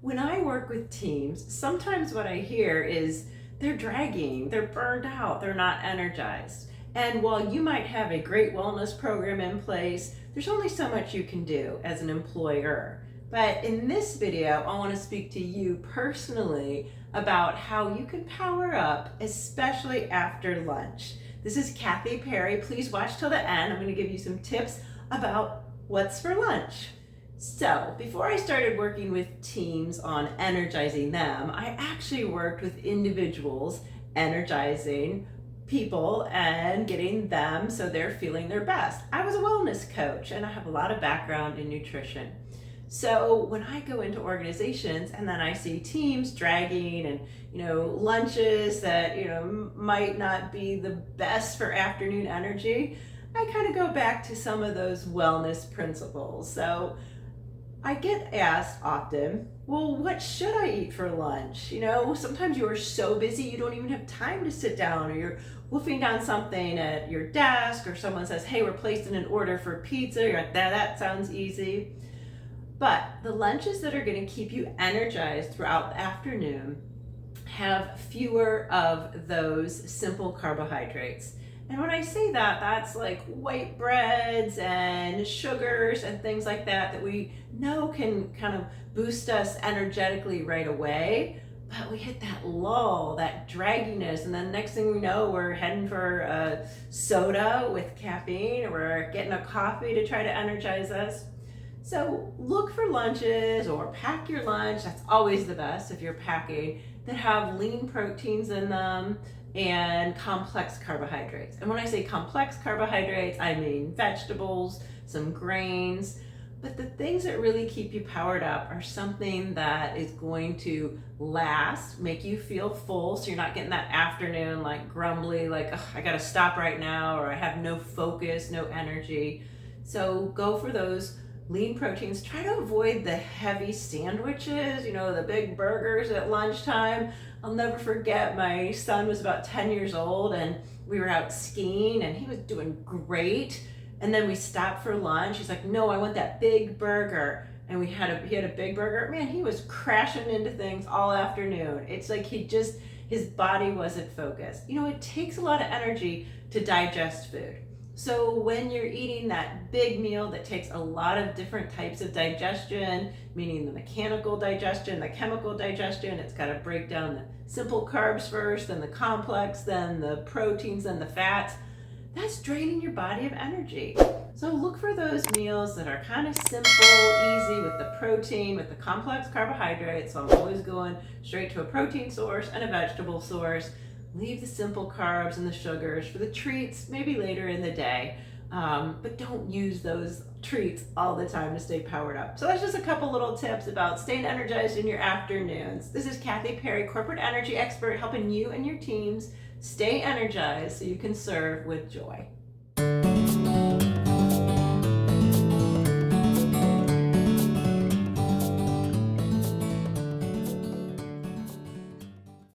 When I work with teams, sometimes what I hear is they're dragging, they're burned out, they're not energized. And while you might have a great wellness program in place, there's only so much you can do as an employer. But in this video, I want to speak to you personally about how you can power up, especially after lunch. This is Kathy Perry. Please watch till the end. I'm going to give you some tips about what's for lunch. So before I started working with teams on energizing them, I actually worked with individuals energizing people and getting them so they're feeling their best. I was a wellness coach and I have a lot of background in nutrition. So when I go into organizations and then I see teams dragging and lunches that might not be the best for afternoon energy, I kind of go back to some of those wellness principles. So I get asked often, well, what should I eat for lunch? Sometimes you are so busy you don't even have time to sit down, or you're wolfing down something at your desk, or someone says, hey, we're placing an order for pizza. You're like, that sounds easy. But the lunches that are going to keep you energized throughout the afternoon have fewer of those simple carbohydrates. And when I say that, that's like white breads and sugars and things like that we know can kind of boost us energetically right away. But we hit that lull, that dragginess, and then next thing we know, we're heading for a soda with caffeine, or we're getting a coffee to try to energize us. So look for lunches, or pack your lunch. That's always the best if you're packing, that have lean proteins in them and complex carbohydrates. And when I say complex carbohydrates, I mean vegetables, some grains. But the things that really keep you powered up are something that is going to last, make you feel full, so you're not getting that afternoon like grumbly, like, I gotta stop right now, or I have no focus, no energy. So go for those lean proteins. Try to avoid the heavy sandwiches, the big burgers at lunchtime. I'll never forget, my son was about 10 years old and we were out skiing and he was doing great. And then we stopped for lunch. He's like, no, I want that big burger. And he had a big burger. Man, he was crashing into things all afternoon. It's like his body wasn't focused. It takes a lot of energy to digest food. So when you're eating that big meal that takes a lot of different types of digestion, meaning the mechanical digestion, the chemical digestion, it's got to break down the simple carbs first, then the complex, then the proteins, then the fats. That's draining your body of energy. So look for those meals that are kind of simple, easy, with the protein, with the complex carbohydrates. So I'm always going straight to a protein source and a vegetable source. Leave the simple carbs and the sugars for the treats, maybe later in the day. But don't use those treats all the time to stay powered up. So that's just a couple little tips about staying energized in your afternoons. This is Kathy Perry, corporate energy expert, helping you and your teams stay energized so you can serve with joy.